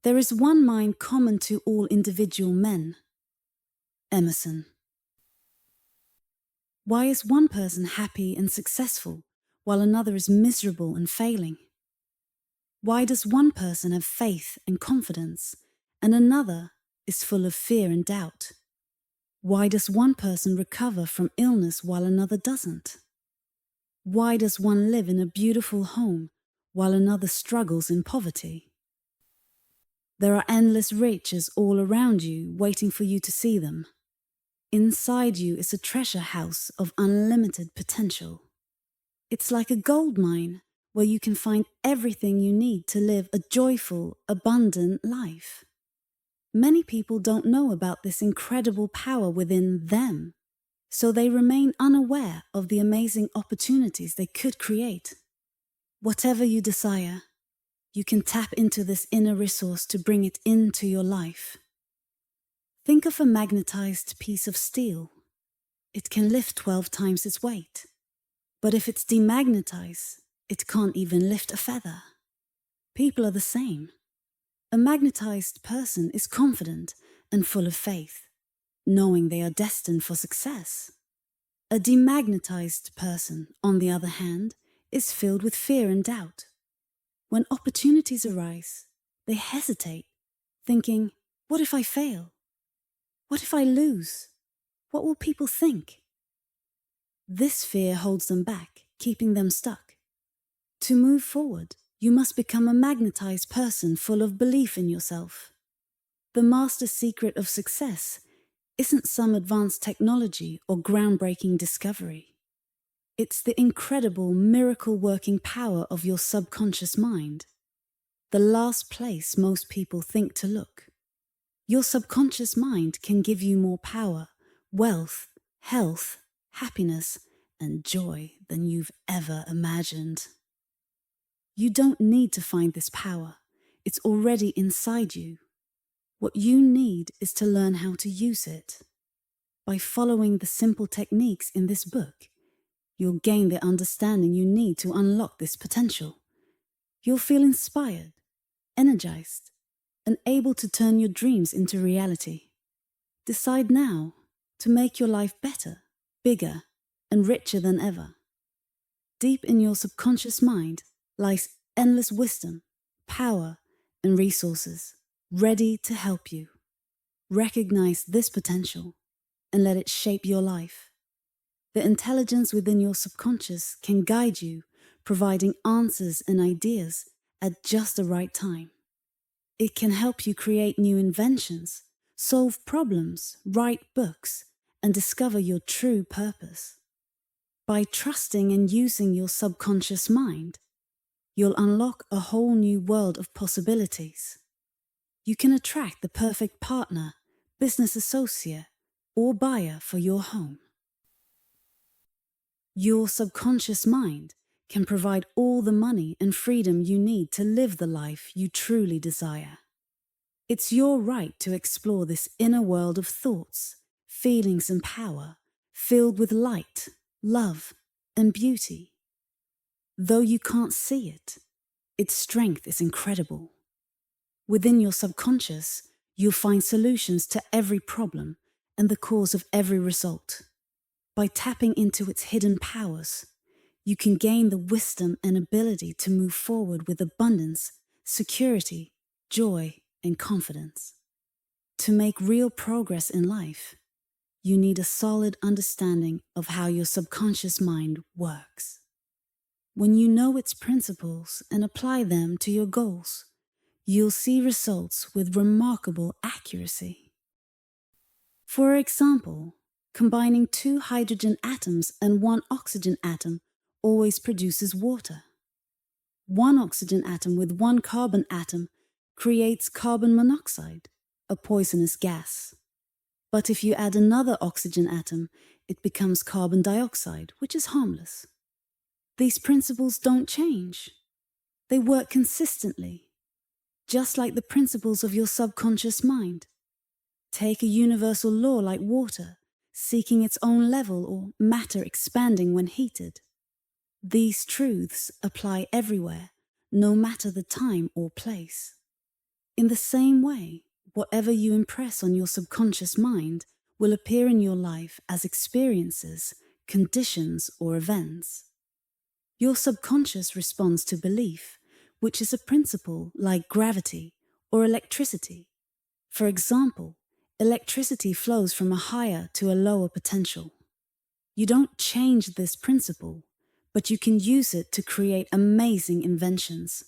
There is one mind common to all individual men. Emerson. Why is one person happy and successful while another is miserable and failing? Why does one person have faith and confidence and another is full of fear and doubt? Why does one person recover from illness while another doesn't? Why does one live in a beautiful home while another struggles in poverty? There are endless riches all around you waiting for you to see them. Inside you is a treasure house of unlimited potential. It's like a gold mine where you can find everything you need to live a joyful, abundant life. Many people don't know about this incredible power within them, so they remain unaware of the amazing opportunities they could create. Whatever you desire, you can tap into this inner resource to bring it into your life. Think of a magnetized piece of steel. It can lift 12 times its weight. But if it's demagnetized, it can't even lift a feather. People are the same. A magnetized person is confident and full of faith, knowing they are destined for success. A demagnetized person, on the other hand, is filled with fear and doubt. When opportunities arise, they hesitate, thinking, what if I fail? What if I lose? What will people think? This fear holds them back, keeping them stuck. To move forward, you must become a magnetized person full of belief in yourself. The master secret of success isn't some advanced technology or groundbreaking discovery. It's the incredible miracle-working power of your subconscious mind, the last place most people think to look. Your subconscious mind can give you more power, wealth, health, happiness, and joy than you've ever imagined. You don't need to find this power. It's already inside you. What you need is to learn how to use it. By following the simple techniques in this book, you'll gain the understanding you need to unlock this potential. You'll feel inspired, energized, and able to turn your dreams into reality. Decide now to make your life better, bigger, and richer than ever. Deep in your subconscious mind lies endless wisdom, power, and resources ready to help you. Recognize this potential and let it shape your life. The intelligence within your subconscious can guide you, providing answers and ideas at just the right time. It can help you create new inventions, solve problems, write books, and discover your true purpose. By trusting and using your subconscious mind, you'll unlock a whole new world of possibilities. You can attract the perfect partner, business associate, or buyer for your home. Your subconscious mind can provide all the money and freedom you need to live the life you truly desire. It's your right to explore this inner world of thoughts, feelings, and power, filled with light, love, and beauty. Though you can't see it, its strength is incredible. Within your subconscious, you'll find solutions to every problem and the cause of every result. By tapping into its hidden powers, you can gain the wisdom and ability to move forward with abundance, security, joy, and confidence. To make real progress in life, you need a solid understanding of how your subconscious mind works. When you know its principles and apply them to your goals, you'll see results with remarkable accuracy. For example, combining 2 hydrogen atoms and 1 oxygen atom always produces water. 1 oxygen atom with 1 carbon atom creates carbon monoxide, a poisonous gas. But if you add another oxygen atom, it becomes carbon dioxide, which is harmless. These principles don't change. They work consistently, just like the principles of your subconscious mind. Take a universal law like water, seeking its own level or matter expanding when heated. These truths apply everywhere, no matter the time or place. In the same way, whatever you impress on your subconscious mind will appear in your life as experiences, conditions, or events. Your subconscious responds to belief, which is a principle like gravity or electricity. For example, electricity flows from a higher to a lower potential. You don't change this principle, but you can use it to create amazing inventions.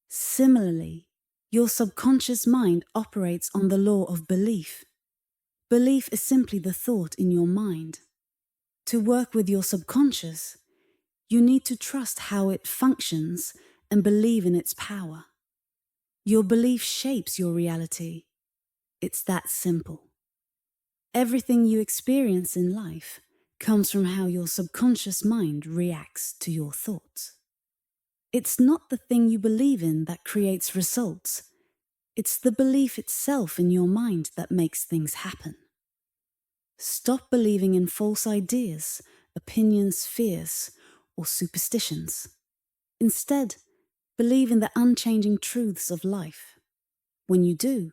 Similarly, your subconscious mind operates on the law of belief. Belief is simply the thought in your mind. To work with your subconscious, you need to trust how it functions and believe in its power. Your belief shapes your reality. It's that simple. Everything you experience in life comes from how your subconscious mind reacts to your thoughts. It's not the thing you believe in that creates results. It's the belief itself in your mind that makes things happen. Stop believing in false ideas, opinions, fears, or superstitions. Instead, believe in the unchanging truths of life. When you do,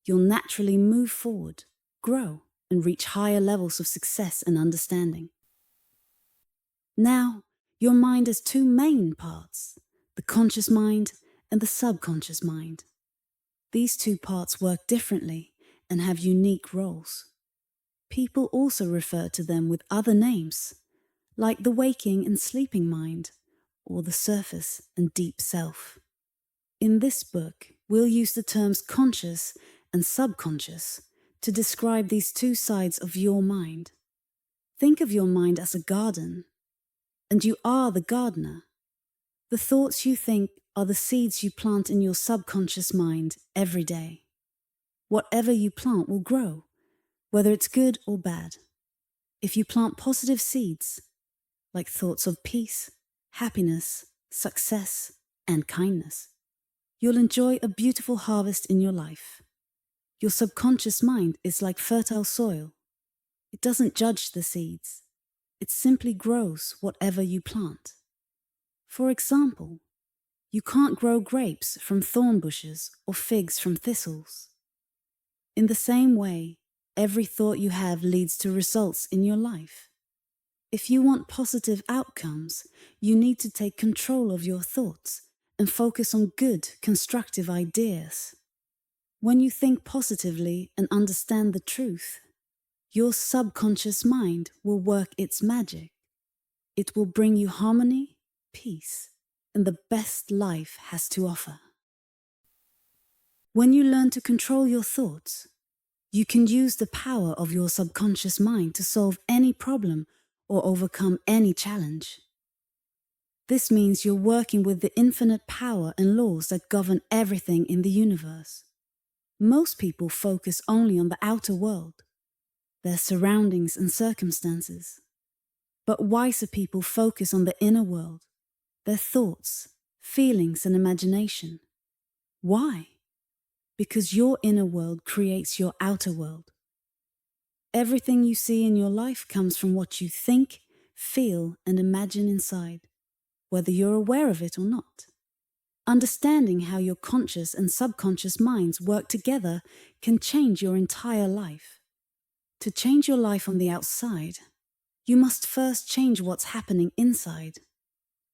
you'll naturally move forward, grow, and reach higher levels of success and understanding. Now, your mind has two main parts, the conscious mind and the subconscious mind. These two parts work differently and have unique roles. People also refer to them with other names, like the waking and sleeping mind, or the surface and deep self. In this book, we'll use the terms conscious and subconscious to describe these two sides of your mind. Think of your mind as a garden, and you are the gardener. The thoughts you think are the seeds you plant in your subconscious mind every day. Whatever you plant will grow, whether it's good or bad. If you plant positive seeds, like thoughts of peace, happiness, success, and kindness, you'll enjoy a beautiful harvest in your life. Your subconscious mind is like fertile soil. It doesn't judge the seeds. It simply grows whatever you plant. For example, you can't grow grapes from thorn bushes or figs from thistles. In the same way, every thought you have leads to results in your life. If you want positive outcomes, you need to take control of your thoughts and focus on good, constructive ideas. When you think positively and understand the truth, your subconscious mind will work its magic. It will bring you harmony, peace, and the best life has to offer. When you learn to control your thoughts, you can use the power of your subconscious mind to solve any problem or overcome any challenge. This means you're working with the infinite power and laws that govern everything in the universe. Most people focus only on the outer world, their surroundings and circumstances. But wiser people focus on the inner world, their thoughts, feelings, and imagination. Why? Because your inner world creates your outer world. Everything you see in your life comes from what you think, feel, and imagine inside, whether you're aware of it or not. Understanding how your conscious and subconscious minds work together can change your entire life. To change your life on the outside, you must first change what's happening inside.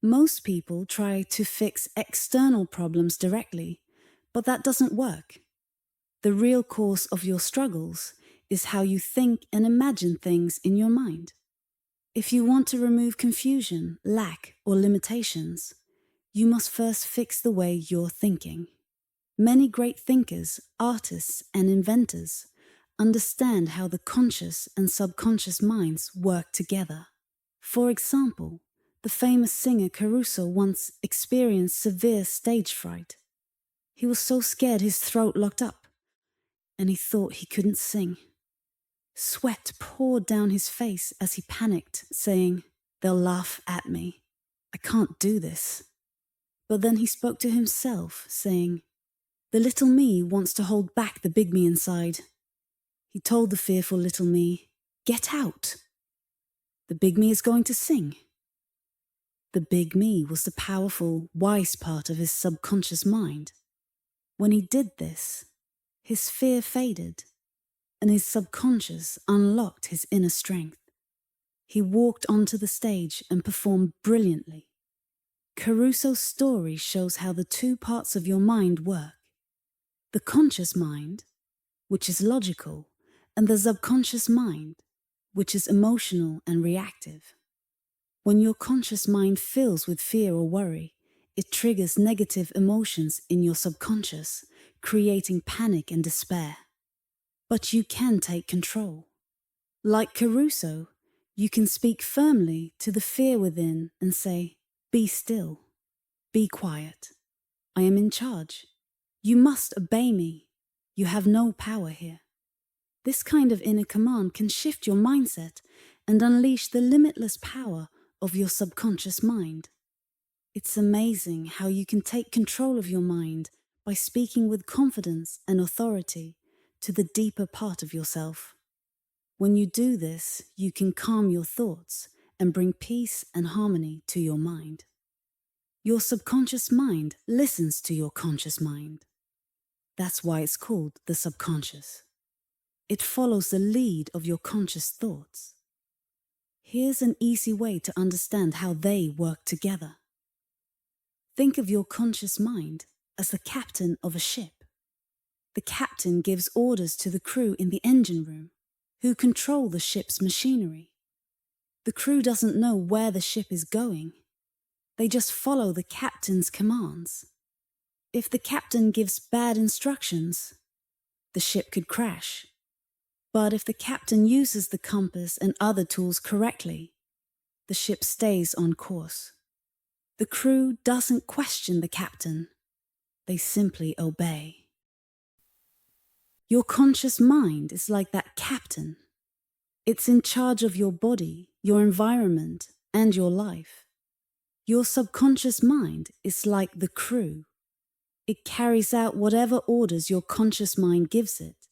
Most people try to fix external problems directly, but that doesn't work. The real cause of your struggles is how you think and imagine things in your mind. If you want to remove confusion, lack, or limitations, you must first fix the way you're thinking. Many great thinkers, artists, and inventors understand how the conscious and subconscious minds work together. For example, the famous singer Caruso once experienced severe stage fright. He was so scared his throat locked up, and he thought he couldn't sing. Sweat poured down his face as he panicked, saying, "They'll laugh at me. I can't do this." But then he spoke to himself, saying, "The little me wants to hold back the big me inside." He told the fearful little me, "Get out. The big me is going to sing." The big me was the powerful, wise part of his subconscious mind. When he did this, his fear faded, and his subconscious unlocked his inner strength. He walked onto the stage and performed brilliantly. Caruso's story shows how the two parts of your mind work. The conscious mind, which is logical, and the subconscious mind, which is emotional and reactive. When your conscious mind fills with fear or worry, it triggers negative emotions in your subconscious, creating panic and despair. But you can take control. Like Caruso, you can speak firmly to the fear within and say, "Be still. Be quiet. I am in charge. You must obey me. You have no power here." This kind of inner command can shift your mindset and unleash the limitless power of your subconscious mind. It's amazing how you can take control of your mind by speaking with confidence and authority to the deeper part of yourself. When you do this, you can calm your thoughts and bring peace and harmony to your mind. Your subconscious mind listens to your conscious mind. That's why it's called the subconscious. It follows the lead of your conscious thoughts. Here's an easy way to understand how they work together. Think of your conscious mind as the captain of a ship. The captain gives orders to the crew in the engine room, who control the ship's machinery. The crew doesn't know where the ship is going. They just follow the captain's commands. If the captain gives bad instructions, the ship could crash. But if the captain uses the compass and other tools correctly, the ship stays on course. The crew doesn't question the captain. They simply obey. Your conscious mind is like that captain. It's in charge of your body, your environment, and your life. Your subconscious mind is like the crew. It carries out whatever orders your conscious mind gives it,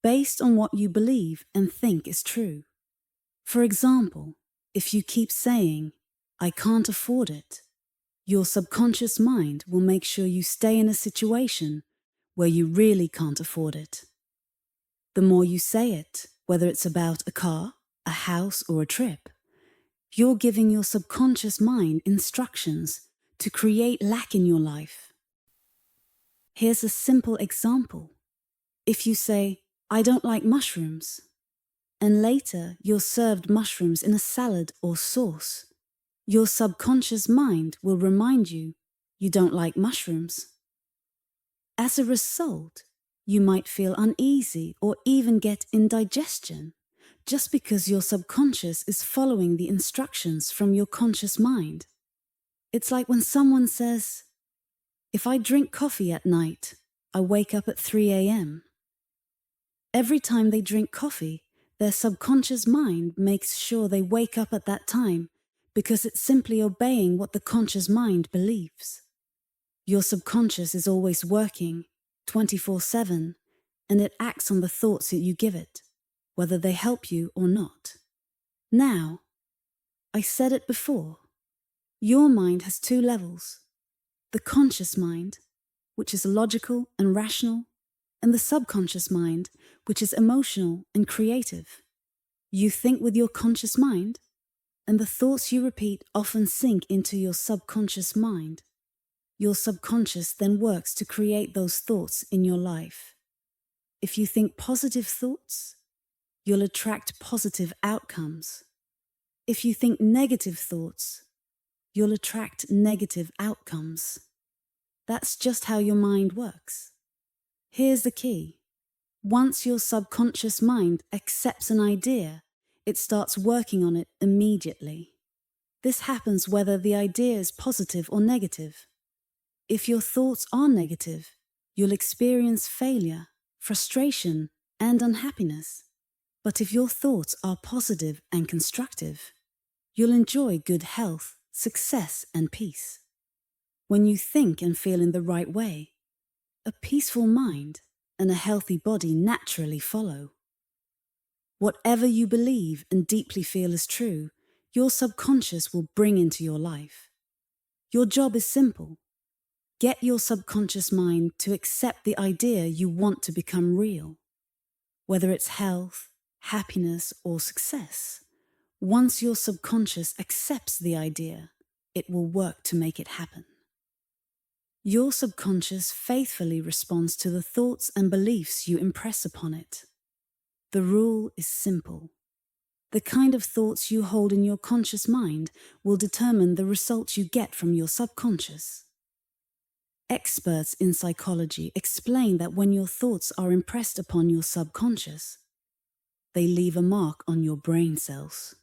based on what you believe and think is true. For example, if you keep saying, "I can't afford it," your subconscious mind will make sure you stay in a situation where you really can't afford it. The more you say it, whether it's about a car, a house, or a trip, you're giving your subconscious mind instructions to create lack in your life. Here's a simple example. If you say, "I don't like mushrooms," and later you're served mushrooms in a salad or sauce, your subconscious mind will remind you you don't like mushrooms. As a result, you might feel uneasy or even get indigestion, just because your subconscious is following the instructions from your conscious mind. It's like when someone says, "If I drink coffee at night, I wake up at 3 a.m. Every time they drink coffee, their subconscious mind makes sure they wake up at that time because it's simply obeying what the conscious mind believes. Your subconscious is always working 24/7, and it acts on the thoughts that you give it, whether they help you or not. Now, I said it before, your mind has two levels: the conscious mind, which is logical and rational, and the subconscious mind, which is emotional and creative. You think with your conscious mind, and the thoughts you repeat often sink into your subconscious mind. Your subconscious then works to create those thoughts in your life. If you think positive thoughts, you'll attract positive outcomes. If you think negative thoughts, you'll attract negative outcomes. That's just how your mind works. Here's the key. Once your subconscious mind accepts an idea, it starts working on it immediately. This happens whether the idea is positive or negative. If your thoughts are negative, you'll experience failure, frustration, and unhappiness. But if your thoughts are positive and constructive, you'll enjoy good health, success, and peace. When you think and feel in the right way, a peaceful mind and a healthy body naturally follow. Whatever you believe and deeply feel is true, your subconscious will bring into your life. Your job is simple. Get your subconscious mind to accept the idea you want to become real. Whether it's health, happiness, or success, once your subconscious accepts the idea, it will work to make it happen. Your subconscious faithfully responds to the thoughts and beliefs you impress upon it. The rule is simple. The kind of thoughts you hold in your conscious mind will determine the results you get from your subconscious. Experts in psychology explain that when your thoughts are impressed upon your subconscious, they leave a mark on your brain cells.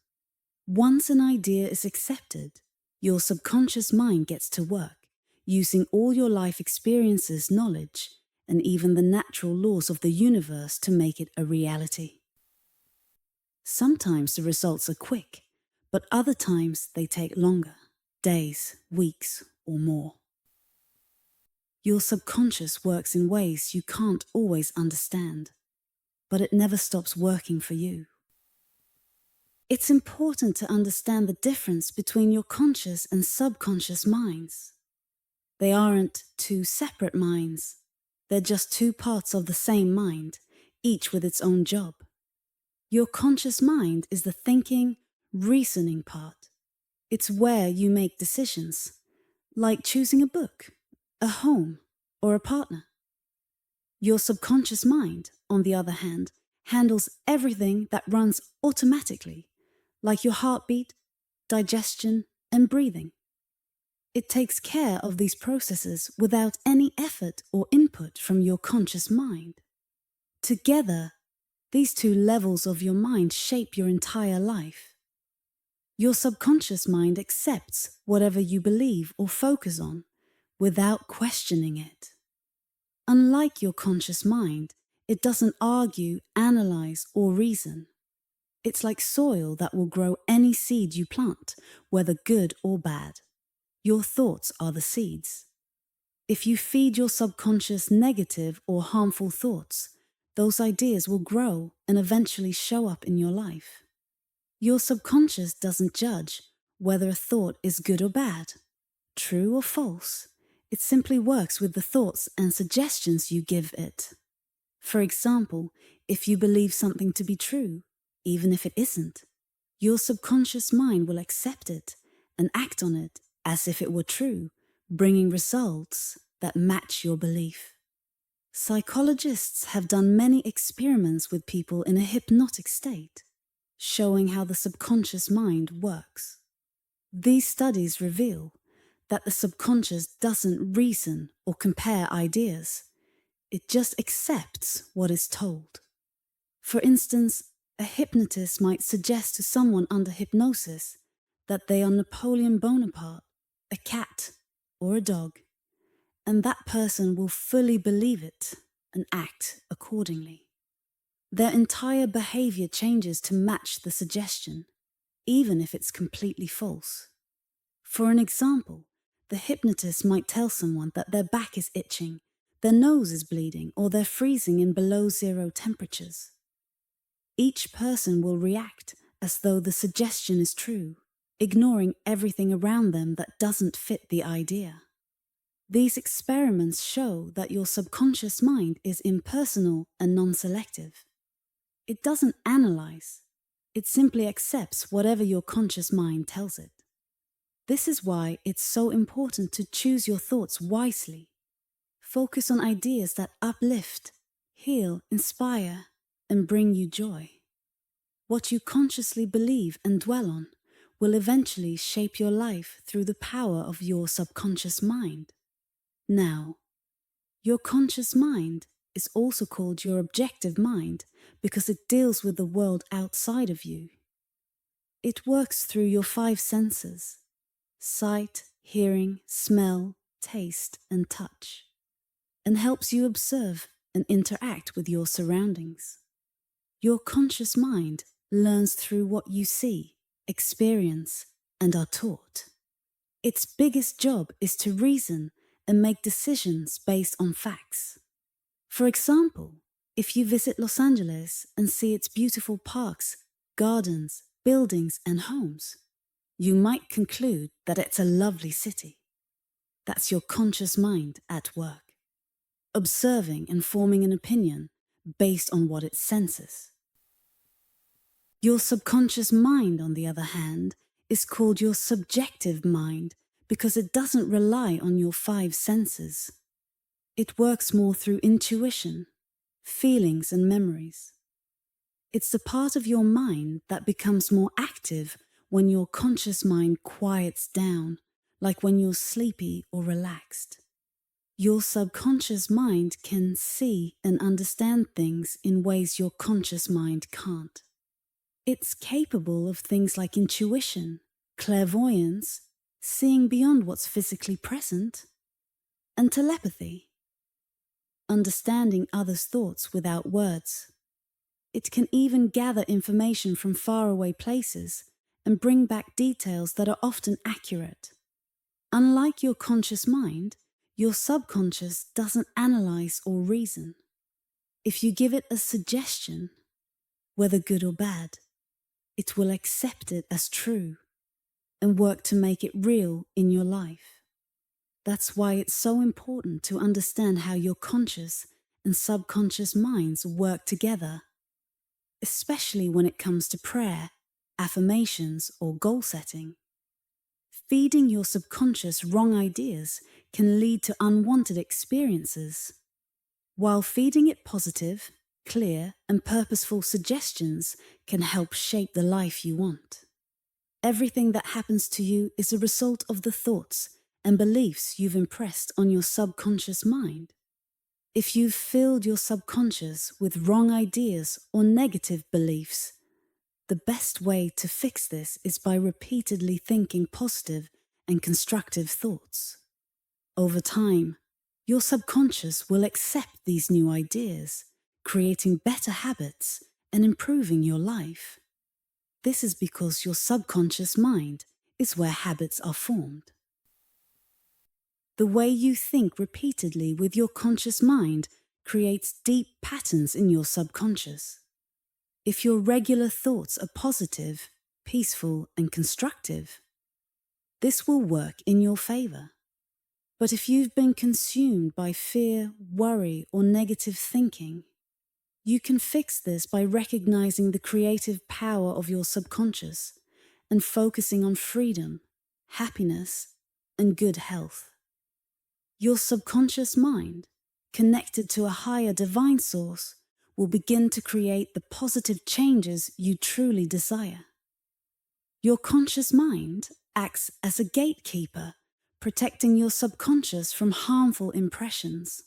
Once an idea is accepted, your subconscious mind gets to work, using all your life experiences, knowledge, and even the natural laws of the universe to make it a reality. Sometimes the results are quick, but other times they take longer, days, weeks, or more. Your subconscious works in ways you can't always understand, but it never stops working for you. It's important to understand the difference between your conscious and subconscious minds. They aren't two separate minds. They're just two parts of the same mind, each with its own job. Your conscious mind is the thinking, reasoning part. It's where you make decisions, like choosing a book, a home, or a partner. Your subconscious mind, on the other hand, handles everything that runs automatically, like your heartbeat, digestion, and breathing. It takes care of these processes without any effort or input from your conscious mind. Together, these two levels of your mind shape your entire life. Your subconscious mind accepts whatever you believe or focus on without questioning it. Unlike your conscious mind, it doesn't argue, analyze, or reason. It's like soil that will grow any seed you plant, whether good or bad. Your thoughts are the seeds. If you feed your subconscious negative or harmful thoughts, those ideas will grow and eventually show up in your life. Your subconscious doesn't judge whether a thought is good or bad, true or false. It simply works with the thoughts and suggestions you give it. For example, if you believe something to be true, even if it isn't, your subconscious mind will accept it and act on it as if it were true, bringing results that match your belief. Psychologists have done many experiments with people in a hypnotic state, showing how the subconscious mind works. These studies reveal that the subconscious doesn't reason or compare ideas. It just accepts what is told. For instance, a hypnotist might suggest to someone under hypnosis that they are Napoleon Bonaparte, a cat, or a dog, and that person will fully believe it and act accordingly. Their entire behavior changes to match the suggestion, even if it's completely false. For an example, the hypnotist might tell someone that their back is itching, their nose is bleeding, or they're freezing in below zero temperatures. Each person will react as though the suggestion is true, ignoring everything around them that doesn't fit the idea. These experiments show that your subconscious mind is impersonal and non-selective. It doesn't analyze. It simply accepts whatever your conscious mind tells it. This is why it's so important to choose your thoughts wisely. Focus on ideas that uplift, heal, inspire, and bring you joy. What you consciously believe and dwell on will eventually shape your life through the power of your subconscious mind. Now, your conscious mind is also called your objective mind because it deals with the world outside of you. It works through your 5 senses: sight, hearing, smell, taste, and touch, and helps you observe and interact with your surroundings. Your conscious mind learns through what you see, experience, and are taught. Its biggest job is to reason and make decisions based on facts. For example, if you visit Los Angeles and see its beautiful parks, gardens, buildings, and homes, you might conclude that it's a lovely city. That's your conscious mind at work, observing and forming an opinion based on what it senses. Your subconscious mind, on the other hand, is called your subjective mind because it doesn't rely on your five senses. It works more through intuition, feelings and memories. It's the part of your mind that becomes more active when your conscious mind quiets down, like when you're sleepy or relaxed. Your subconscious mind can see and understand things in ways your conscious mind can't. It's capable of things like intuition, clairvoyance, seeing beyond what's physically present, and telepathy, understanding others' thoughts without words. It can even gather information from faraway places and bring back details that are often accurate. Unlike your conscious mind, your subconscious doesn't analyze or reason. If you give it a suggestion, whether good or bad, it will accept it as true and work to make it real in your life. That's why it's so important to understand how your conscious and subconscious minds work together, especially when it comes to prayer, affirmations, or goal setting. Feeding your subconscious wrong ideas can lead to unwanted experiences, while feeding it positive, clear, and purposeful suggestions can help shape the life you want. Everything that happens to you is a result of the thoughts and beliefs you've impressed on your subconscious mind. If you've filled your subconscious with wrong ideas or negative beliefs, the best way to fix this is by repeatedly thinking positive and constructive thoughts. Over time, your subconscious will accept these new ideas, creating better habits and improving your life. This is because your subconscious mind is where habits are formed. The way you think repeatedly with your conscious mind creates deep patterns in your subconscious. If your regular thoughts are positive, peaceful, and constructive, this will work in your favor. But if you've been consumed by fear, worry, or negative thinking, you can fix this by recognizing the creative power of your subconscious and focusing on freedom, happiness, and good health. Your subconscious mind, connected to a higher divine source, will begin to create the positive changes you truly desire. Your conscious mind acts as a gatekeeper, protecting your subconscious from harmful impressions.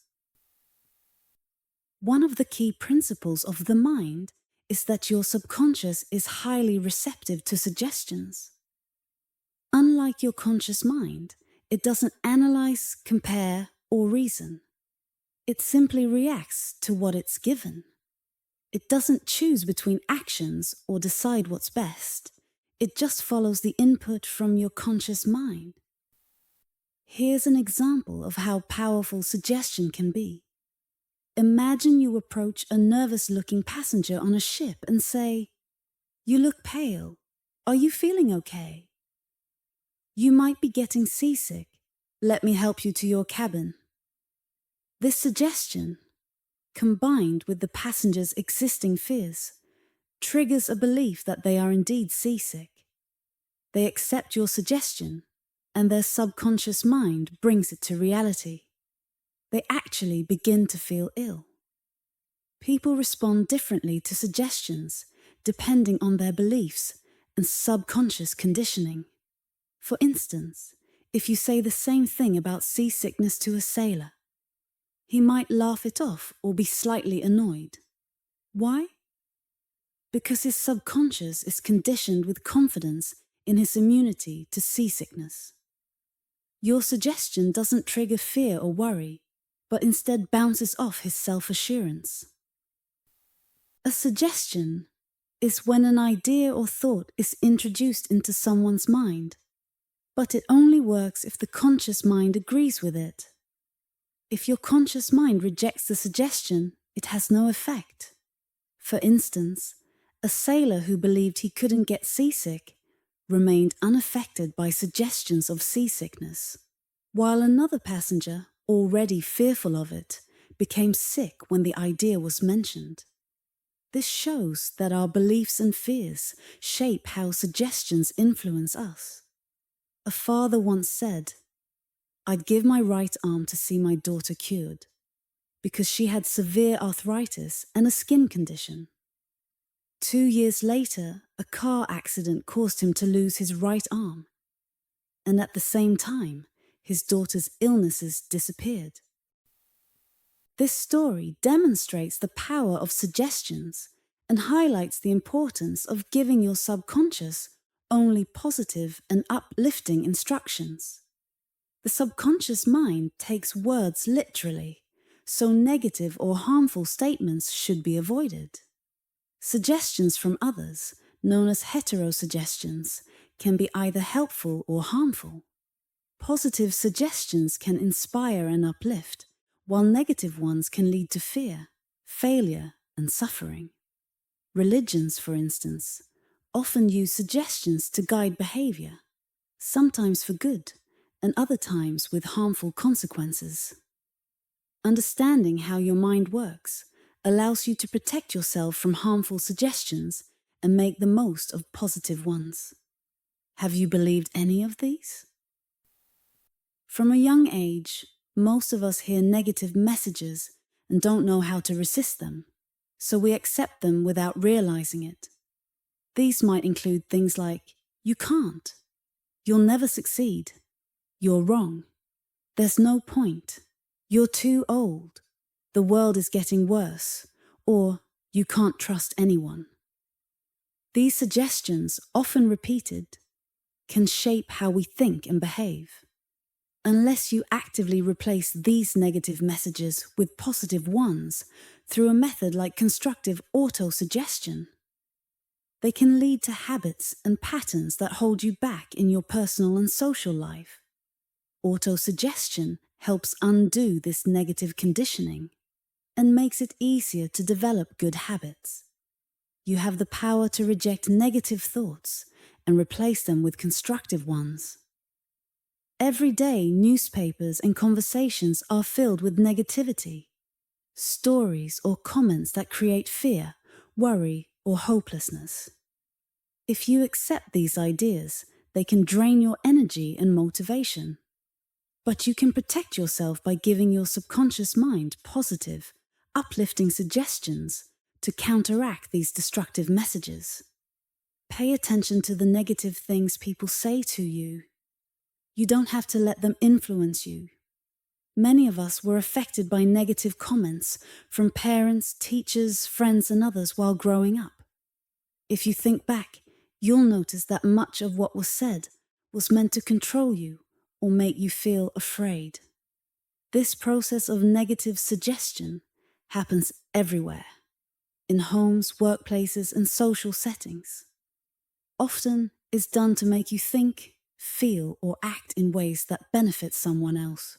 One of the key principles of the mind is that your subconscious is highly receptive to suggestions. Unlike your conscious mind, it doesn't analyze, compare, or reason. It simply reacts to what it's given. It doesn't choose between actions or decide what's best. It just follows the input from your conscious mind. Here's an example of how powerful suggestion can be. Imagine you approach a nervous-looking passenger on a ship and say, "You look pale. Are you feeling okay? You might be getting seasick. Let me help you to your cabin." This suggestion, combined with the passenger's existing fears, triggers a belief that they are indeed seasick. They accept your suggestion, and their subconscious mind brings it to reality. They actually begin to feel ill. People respond differently to suggestions depending on their beliefs and subconscious conditioning. For instance, if you say the same thing about seasickness to a sailor, he might laugh it off or be slightly annoyed. Why? Because his subconscious is conditioned with confidence in his immunity to seasickness. Your suggestion doesn't trigger fear or worry, but instead bounces off his self-assurance. A suggestion is when an idea or thought is introduced into someone's mind, but it only works if the conscious mind agrees with it. If your conscious mind rejects the suggestion, it has no effect. For instance, a sailor who believed he couldn't get seasick remained unaffected by suggestions of seasickness. while another passenger, already fearful of it, became sick when the idea was mentioned. This shows that our beliefs and fears shape how suggestions influence us. A father once said, "I'd give my right arm to see my daughter cured," because she had severe arthritis and a skin condition. 2 years later, a car accident caused him to lose his right arm, and at the same time, his daughter's illnesses disappeared. This story demonstrates the power of suggestions and highlights the importance of giving your subconscious only positive and uplifting instructions. The subconscious mind takes words literally, so negative or harmful statements should be avoided. Suggestions from others, known as heterosuggestions, can be either helpful or harmful. Positive suggestions can inspire and uplift, while negative ones can lead to fear, failure, and suffering. Religions, for instance, often use suggestions to guide behavior, sometimes for good, and other times with harmful consequences. Understanding how your mind works allows you to protect yourself from harmful suggestions and make the most of positive ones. Have you believed any of these? From a young age, most of us hear negative messages and don't know how to resist them, so we accept them without realizing it. These might include things like, "You can't," "You'll never succeed," "You're wrong," "There's no point," "You're too old," "The world is getting worse," or "You can't trust anyone." These suggestions, often repeated, can shape how we think and behave. Unless you actively replace these negative messages with positive ones through a method like constructive autosuggestion, they can lead to habits and patterns that hold you back in your personal and social life. Autosuggestion helps undo this negative conditioning and makes it easier to develop good habits. You have the power to reject negative thoughts and replace them with constructive ones. Every day, newspapers and conversations are filled with negativity, stories or comments that create fear, worry, or hopelessness. If you accept these ideas, they can drain your energy and motivation. But you can protect yourself by giving your subconscious mind positive, uplifting suggestions to counteract these destructive messages. Pay attention to the negative things people say to you. You don't have to let them influence you. Many of us were affected by negative comments from parents, teachers, friends, and others while growing up. If you think back, you'll notice that much of what was said was meant to control you or make you feel afraid. This process of negative suggestion happens everywhere, in homes, workplaces, and social settings. Often it's done to make you think, feel, or act in ways that benefit someone else.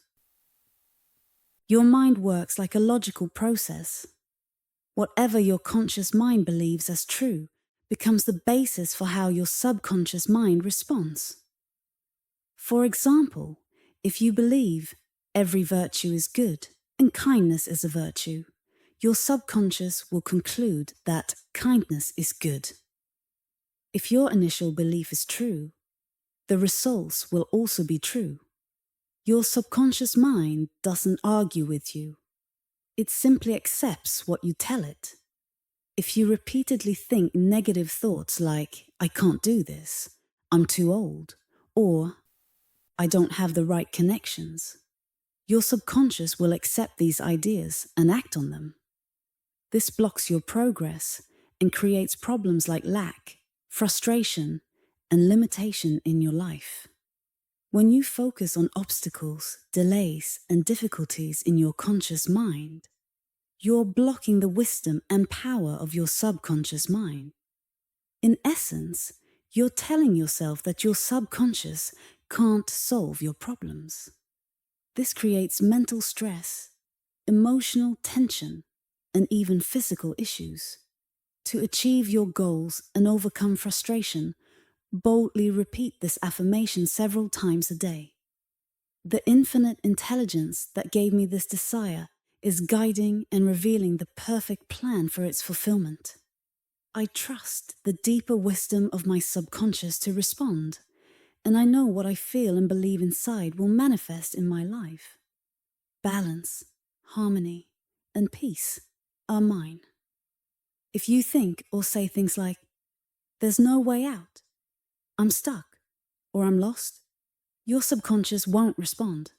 Your mind works like a logical process. Whatever your conscious mind believes as true becomes the basis for how your subconscious mind responds. For example, if you believe every virtue is good and kindness is a virtue, your subconscious will conclude that kindness is good. If your initial belief is true, the results will also be true. Your subconscious mind doesn't argue with you. It simply accepts what you tell it. If you repeatedly think negative thoughts like, "I can't do this," "I'm too old," or "I don't have the right connections," your subconscious will accept these ideas and act on them. This blocks your progress and creates problems like lack, frustration, and limitation in your life. When you focus on obstacles, delays, and difficulties in your conscious mind, you're blocking the wisdom and power of your subconscious mind. In essence, you're telling yourself that your subconscious can't solve your problems. This creates mental stress, emotional tension, and even physical issues. To achieve your goals and overcome frustration, boldly repeat this affirmation several times a day. The infinite intelligence that gave me this desire is guiding and revealing the perfect plan for its fulfillment. I trust the deeper wisdom of my subconscious to respond, and I know what I feel and believe inside will manifest in my life. Balance, harmony, and peace are mine. If you think or say things like, "There's no way out," "I'm stuck," or "I'm lost," your subconscious won't respond.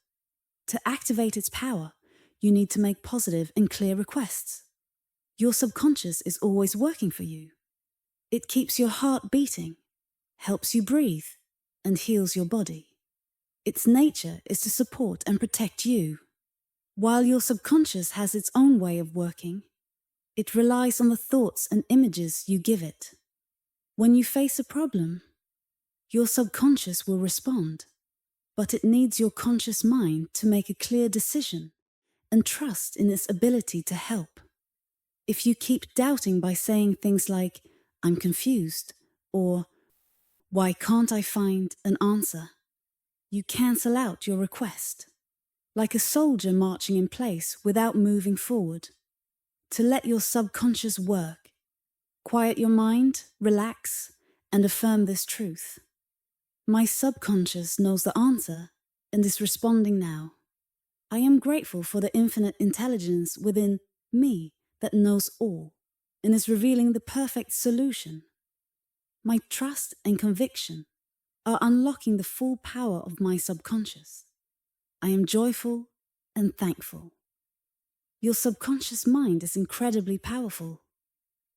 To activate its power, you need to make positive and clear requests. Your subconscious is always working for you. It keeps your heart beating, helps you breathe, and heals your body. Its nature is to support and protect you. While your subconscious has its own way of working, it relies on the thoughts and images you give it. When you face a problem, your subconscious will respond, but it needs your conscious mind to make a clear decision and trust in its ability to help. If you keep doubting by saying things like, "I'm confused," or "Why can't I find an answer?" you cancel out your request, like a soldier marching in place without moving forward. To let your subconscious work, quiet your mind, relax, and affirm this truth. My subconscious knows the answer and is responding now. I am grateful for the infinite intelligence within me that knows all and is revealing the perfect solution. My trust and conviction are unlocking the full power of my subconscious. I am joyful and thankful. Your subconscious mind is incredibly powerful.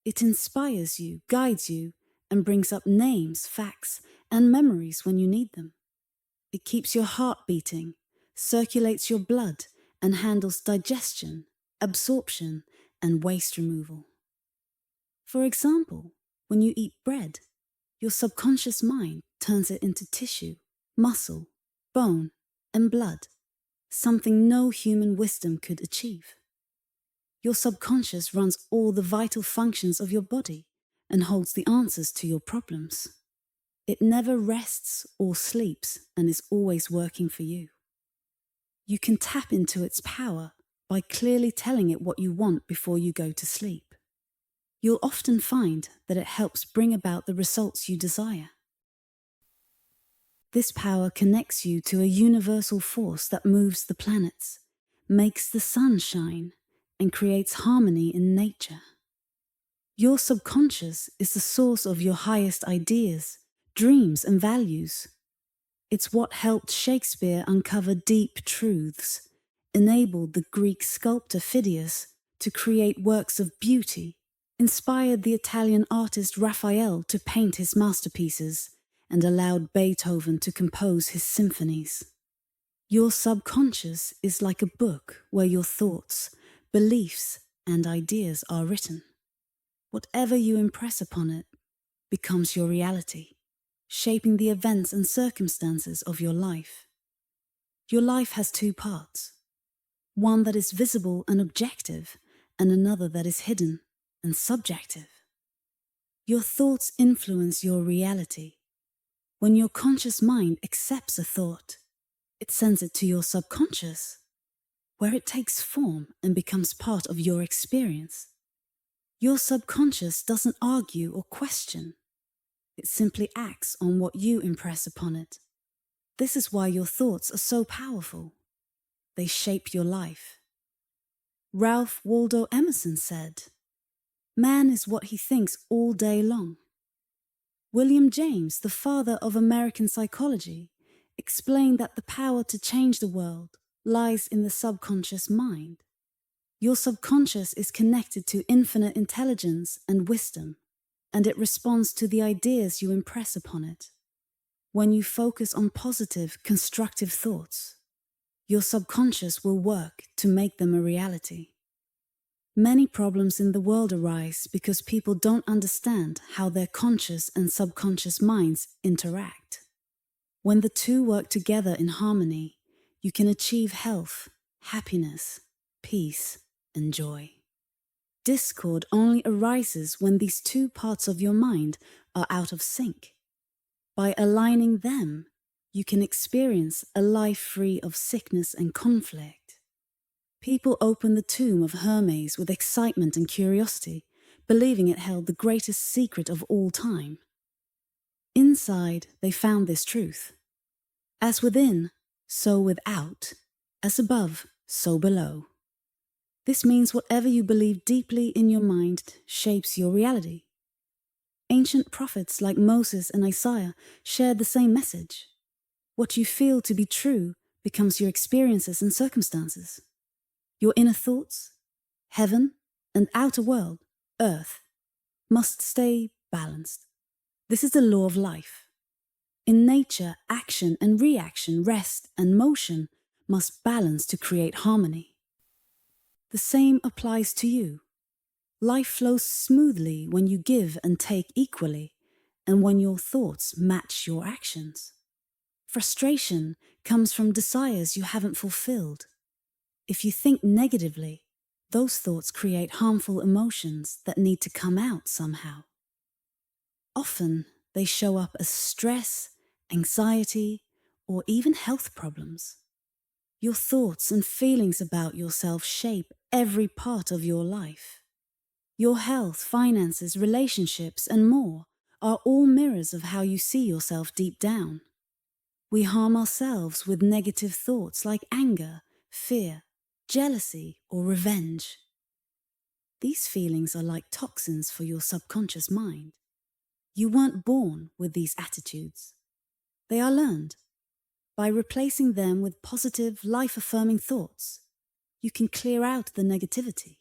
It inspires you, guides you, and brings up names, facts, and memories when you need them. It keeps your heart beating, circulates your blood, and handles digestion, absorption, and waste removal. For example, when you eat bread, your subconscious mind turns it into tissue, muscle, bone, and blood, something no human wisdom could achieve. Your subconscious runs all the vital functions of your body and holds the answers to your problems. It never rests or sleeps and is always working for you. You can tap into its power by clearly telling it what you want before you go to sleep. You'll often find that it helps bring about the results you desire. This power connects you to a universal force that moves the planets, makes the sun shine, and creates harmony in nature. Your subconscious is the source of your highest ideas, dreams, and values. It's what helped Shakespeare uncover deep truths, enabled the Greek sculptor Phidias to create works of beauty, inspired the Italian artist Raphael to paint his masterpieces, and allowed Beethoven to compose his symphonies. Your subconscious is like a book where your thoughts, beliefs, and ideas are written. Whatever you impress upon it becomes your reality, shaping the events and circumstances of your life. Your life has two parts, one that is visible and objective, and another that is hidden and subjective. Your thoughts influence your reality. When your conscious mind accepts a thought, it sends it to your subconscious, where it takes form and becomes part of your experience. Your subconscious doesn't argue or question. It simply acts on what you impress upon it. This is why your thoughts are so powerful. They shape your life. Ralph Waldo Emerson said, "Man is what he thinks all day long." William James, the father of American psychology, explained that the power to change the world lies in the subconscious mind. Your subconscious is connected to infinite intelligence and wisdom, and it responds to the ideas you impress upon it. When you focus on positive, constructive thoughts, your subconscious will work to make them a reality. Many problems in the world arise because people don't understand how their conscious and subconscious minds interact. When the two work together in harmony, you can achieve health, happiness, peace, and joy. Discord only arises when these two parts of your mind are out of sync. By aligning them, you can experience a life free of sickness and conflict. People opened the tomb of Hermes with excitement and curiosity, believing it held the greatest secret of all time. Inside, they found this truth. As within, so without. As above, so below. This means whatever you believe deeply in your mind shapes your reality. Ancient prophets like Moses and Isaiah shared the same message. What you feel to be true becomes your experiences and circumstances. Your inner thoughts, heaven, and outer world, earth, must stay balanced. This is the law of life. In nature, action and reaction, rest and motion must balance to create harmony. The same applies to you. Life flows smoothly when you give and take equally, and when your thoughts match your actions. Frustration comes from desires you haven't fulfilled. If you think negatively, those thoughts create harmful emotions that need to come out somehow. Often, they show up as stress, anxiety, or even health problems. Your thoughts and feelings about yourself shape every part of your life. Your health, finances, relationships, and more are all mirrors of how you see yourself deep down. We harm ourselves with negative thoughts like anger, fear, jealousy, or revenge. These feelings are like toxins for your subconscious mind. You weren't born with these attitudes. They are learned. By replacing them with positive, life-affirming thoughts, you can clear out the negativity.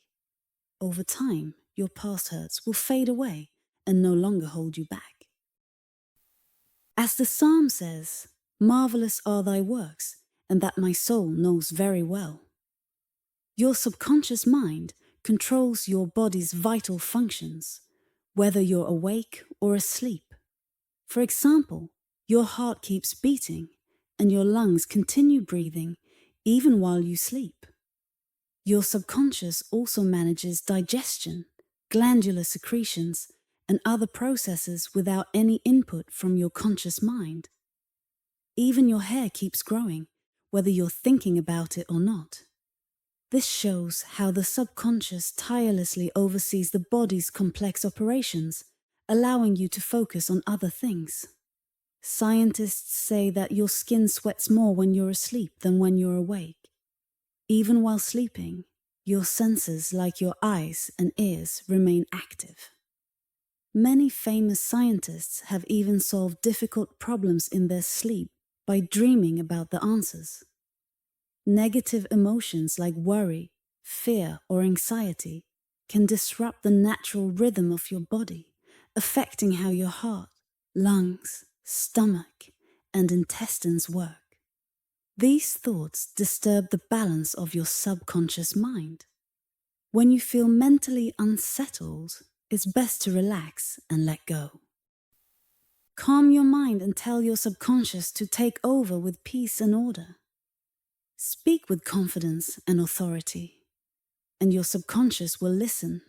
Over time, your past hurts will fade away and no longer hold you back. As the psalm says, "Marvelous are thy works, and that my soul knows very well." Your subconscious mind controls your body's vital functions, whether you're awake or asleep. For example, your heart keeps beating and your lungs continue breathing even while you sleep. Your subconscious also manages digestion, glandular secretions, and other processes without any input from your conscious mind. Even your hair keeps growing, whether you're thinking about it or not. This shows how the subconscious tirelessly oversees the body's complex operations, allowing you to focus on other things. Scientists say that your skin sweats more when you're asleep than when you're awake. Even while sleeping, your senses like your eyes and ears remain active. Many famous scientists have even solved difficult problems in their sleep by dreaming about the answers. Negative emotions like worry, fear, or anxiety can disrupt the natural rhythm of your body, affecting how your heart, lungs, stomach, and intestines work. These thoughts disturb the balance of your subconscious mind. When you feel mentally unsettled, it's best to relax and let go. Calm your mind and tell your subconscious to take over with peace and order. Speak with confidence and authority, and your subconscious will listen,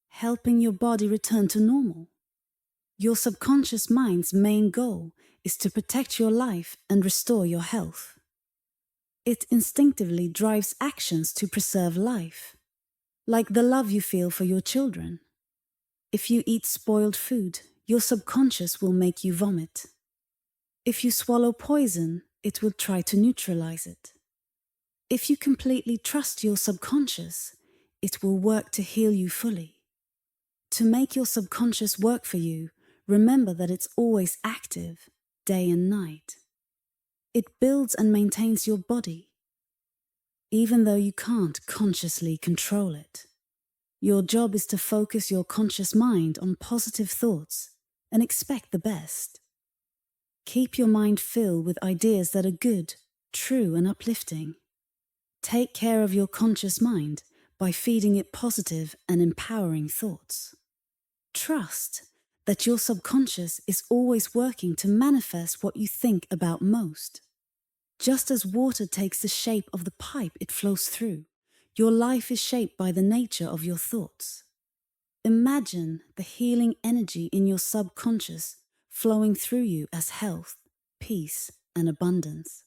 helping your body return to normal. Your subconscious mind's main goal is to protect your life and restore your health. It instinctively drives actions to preserve life, like the love you feel for your children. If you eat spoiled food, your subconscious will make you vomit. If you swallow poison, it will try to neutralize it. If you completely trust your subconscious, it will work to heal you fully. To make your subconscious work for you, remember that it's always active, day and night. It builds and maintains your body, even though you can't consciously control it. Your job is to focus your conscious mind on positive thoughts and expect the best. Keep your mind filled with ideas that are good, true, and uplifting. Take care of your conscious mind by feeding it positive and empowering thoughts. Trust that your subconscious is always working to manifest what you think about most. Just as water takes the shape of the pipe it flows through, your life is shaped by the nature of your thoughts. Imagine the healing energy in your subconscious flowing through you as health, peace, and abundance.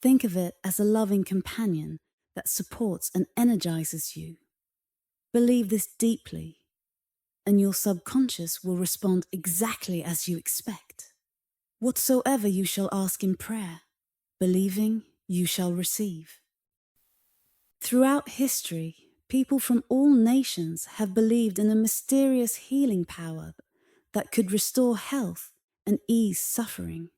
Think of it as a loving companion that supports and energizes you. Believe this deeply, and your subconscious will respond exactly as you expect. Whatsoever you shall ask in prayer, believing you shall receive. Throughout history, people from all nations have believed in a mysterious healing power that could restore health and ease suffering.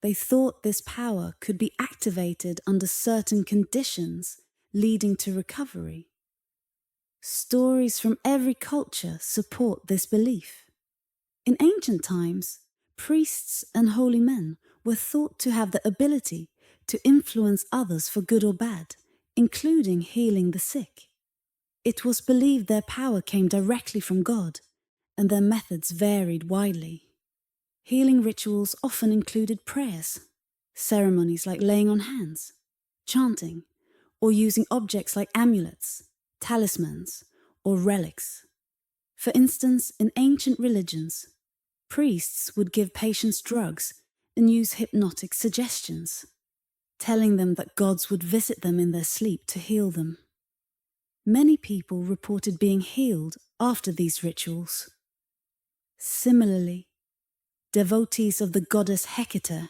They thought this power could be activated under certain conditions, leading to recovery. Stories from every culture support this belief. In ancient times, priests and holy men were thought to have the ability to influence others for good or bad, including healing the sick. It was believed their power came directly from God, and their methods varied widely. Healing rituals often included prayers, ceremonies like laying on hands, chanting, or using objects like amulets, talismans, or relics. For instance, in ancient religions, priests would give patients drugs and use hypnotic suggestions, telling them that gods would visit them in their sleep to heal them. Many people reported being healed after these rituals. Similarly, devotees of the goddess Hecate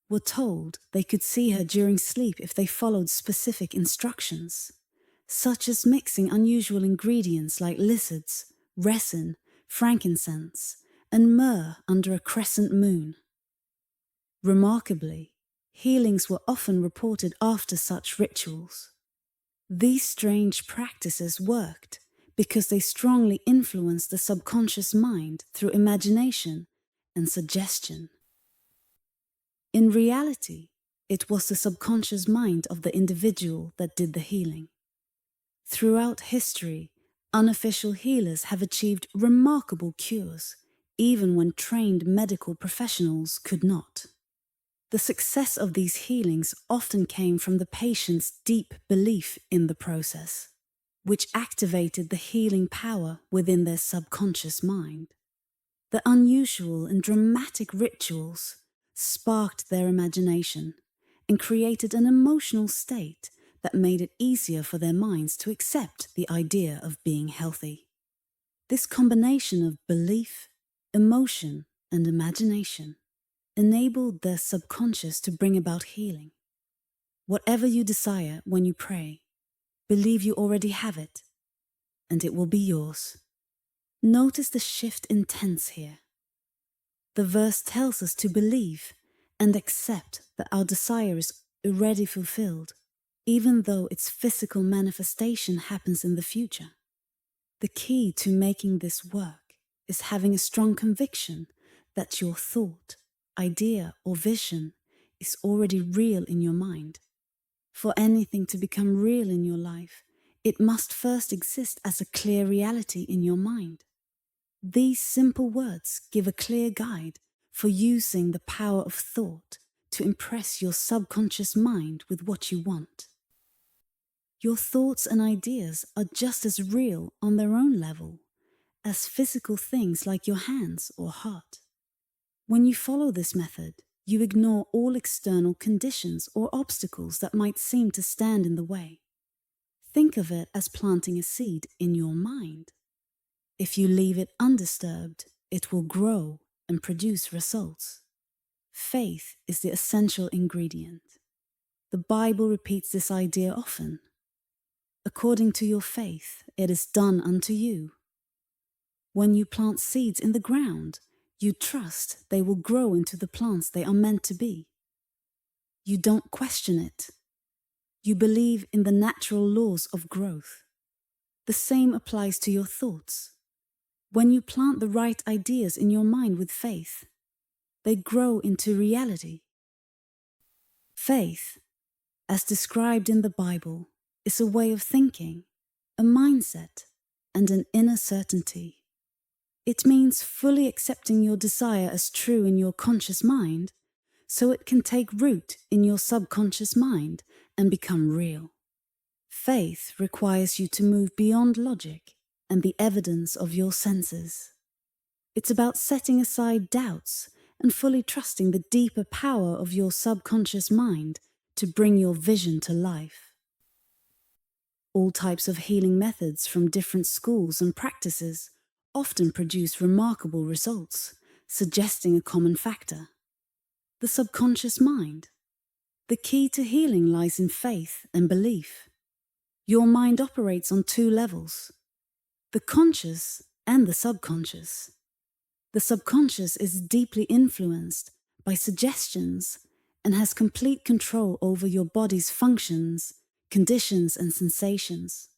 were told they could see her during sleep if they followed specific instructions, such as mixing unusual ingredients like lizards, resin, frankincense, and myrrh under a crescent moon. Remarkably, healings were often reported after such rituals. These strange practices worked because they strongly influenced the subconscious mind through imagination and suggestion. In reality, it was the subconscious mind of the individual that did the healing. Throughout history, unofficial healers have achieved remarkable cures, even when trained medical professionals could not. The success of these healings often came from the patient's deep belief in the process, which activated the healing power within their subconscious mind. The unusual and dramatic rituals sparked their imagination and created an emotional state that made it easier for their minds to accept the idea of being healthy. This combination of belief, emotion, and imagination enabled their subconscious to bring about healing. Whatever you desire when you pray, believe you already have it, and it will be yours. Notice the shift in tense here. The verse tells us to believe and accept that our desire is already fulfilled, even though its physical manifestation happens in the future. The key to making this work is having a strong conviction that your thought, idea, or vision is already real in your mind. For anything to become real in your life, it must first exist as a clear reality in your mind. These simple words give a clear guide for using the power of thought to impress your subconscious mind with what you want. Your thoughts and ideas are just as real on their own level as physical things like your hands or heart. When you follow this method, you ignore all external conditions or obstacles that might seem to stand in the way. Think of it as planting a seed in your mind. If you leave it undisturbed, it will grow and produce results. Faith is the essential ingredient. The Bible repeats this idea often. According to your faith, it is done unto you. When you plant seeds in the ground, you trust they will grow into the plants they are meant to be. You don't question it. You believe in the natural laws of growth. The same applies to your thoughts. When you plant the right ideas in your mind with faith, they grow into reality. Faith, as described in the Bible, is a way of thinking, a mindset, and an inner certainty. It means fully accepting your desire as true in your conscious mind, so it can take root in your subconscious mind and become real. Faith requires you to move beyond logic and the evidence of your senses. It's about setting aside doubts and fully trusting the deeper power of your subconscious mind to bring your vision to life. All types of healing methods from different schools and practices often produce remarkable results, suggesting a common factor: the subconscious mind. The key to healing lies in faith and belief. Your mind operates on two levels: the conscious and the subconscious. The subconscious is deeply influenced by suggestions and has complete control over your body's functions, conditions, and sensations.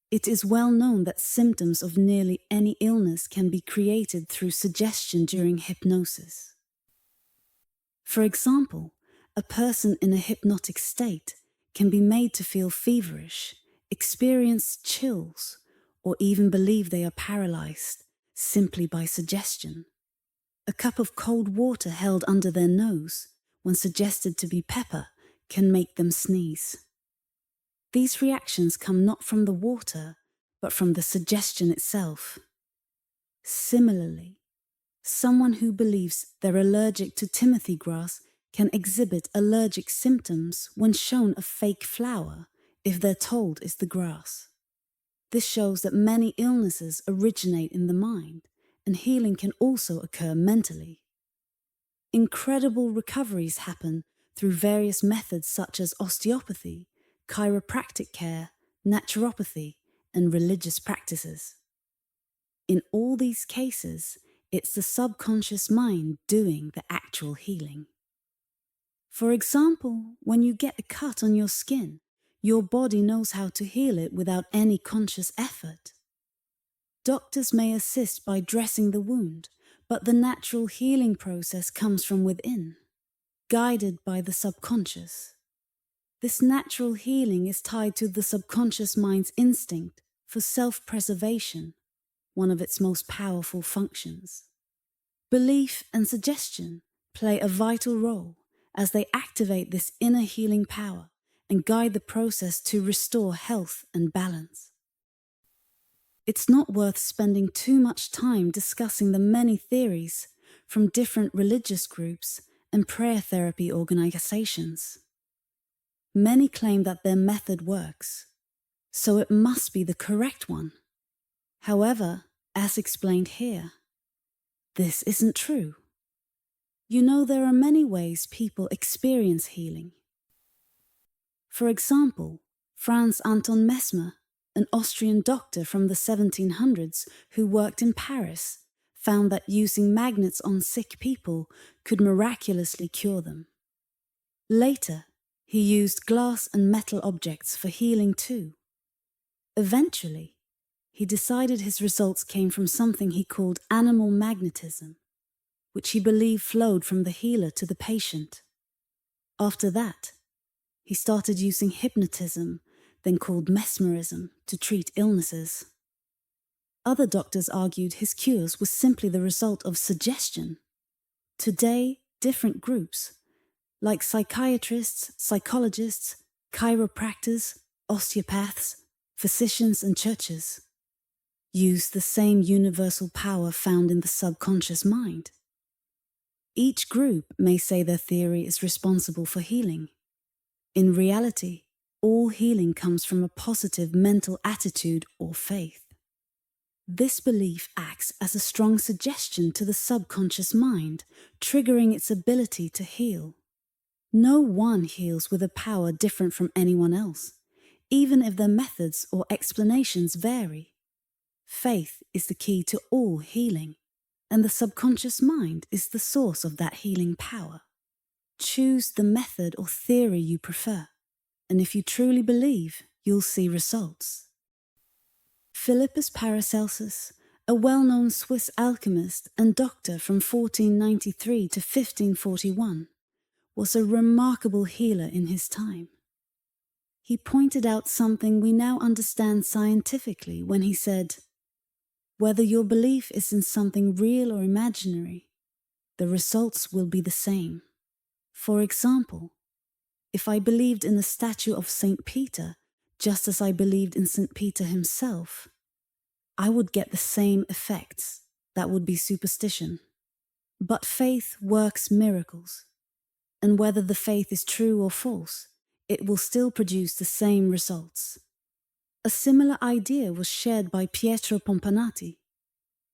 It is well known that symptoms of nearly any illness can be created through suggestion during hypnosis. For example, a person in a hypnotic state can be made to feel feverish, experience chills, or even believe they are paralyzed simply by suggestion. A cup of cold water held under their nose, when suggested to be pepper, can make them sneeze. These reactions come not from the water, but from the suggestion itself. Similarly, someone who believes they're allergic to timothy grass can exhibit allergic symptoms when shown a fake flower if they're told it's the grass. This shows that many illnesses originate in the mind, and healing can also occur mentally. Incredible recoveries happen through various methods such as osteopathy, chiropractic care, naturopathy, and religious practices. In all these cases, it's the subconscious mind doing the actual healing. For example, when you get a cut on your skin, your body knows how to heal it without any conscious effort. Doctors may assist by dressing the wound, but the natural healing process comes from within, guided by the subconscious. This natural healing is tied to the subconscious mind's instinct for self-preservation, one of its most powerful functions. Belief and suggestion play a vital role as they activate this inner healing power and guide the process to restore health and balance. It's not worth spending too much time discussing the many theories from different religious groups and prayer therapy organizations. Many claim that their method works, so it must be the correct one. However, as explained here, this isn't true. You know, there are many ways people experience healing. For example, Franz Anton Mesmer, an Austrian doctor from the 1700s who worked in Paris, found that using magnets on sick people could miraculously cure them. Later, he used glass and metal objects for healing too. Eventually, he decided his results came from something he called animal magnetism, which he believed flowed from the healer to the patient. After that, he started using hypnotism, then called mesmerism, to treat illnesses. Other doctors argued his cures were simply the result of suggestion. Today, different groups, like psychiatrists, psychologists, chiropractors, osteopaths, physicians, and churches, use the same universal power found in the subconscious mind. Each group may say their theory is responsible for healing. In reality, all healing comes from a positive mental attitude or faith. This belief acts as a strong suggestion to the subconscious mind, triggering its ability to heal. No one heals with a power different from anyone else, even if their methods or explanations vary. Faith is the key to all healing, and the subconscious mind is the source of that healing power. Choose the method or theory you prefer, and if you truly believe, you'll see results. Philippus Paracelsus, a well-known Swiss alchemist and doctor from 1493 to 1541, was a remarkable healer in his time. He pointed out something we now understand scientifically when he said, "Whether your belief is in something real or imaginary, the results will be the same. For example, if I believed in the statue of St. Peter just as I believed in St. Peter himself, I would get the same effects. That would be superstition. But faith works miracles, and whether the faith is true or false, it will still produce the same results. A similar idea was shared by Pietro Pompanati,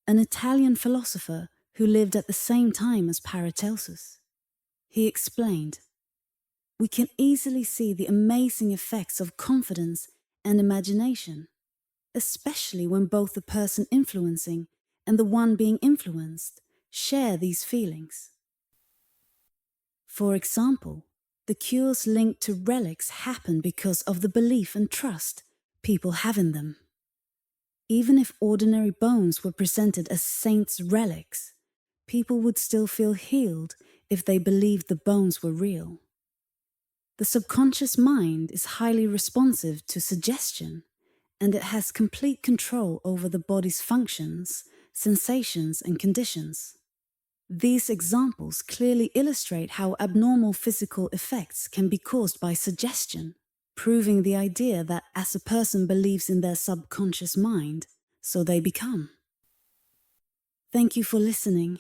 an Italian philosopher who lived at the same time as Paracelsus. He explained, "We can easily see the amazing effects of confidence and imagination, especially when both the person influencing and the one being influenced share these feelings. For example, the cures linked to relics happen because of the belief and trust people have in them. Even if ordinary bones were presented as saints' relics, people would still feel healed if they believed the bones were real. The subconscious mind is highly responsive to suggestion, and it has complete control over the body's functions, sensations, and conditions. These examples clearly illustrate how abnormal physical effects can be caused by suggestion, proving the idea that as a person believes in their subconscious mind, so they become." Thank you for listening.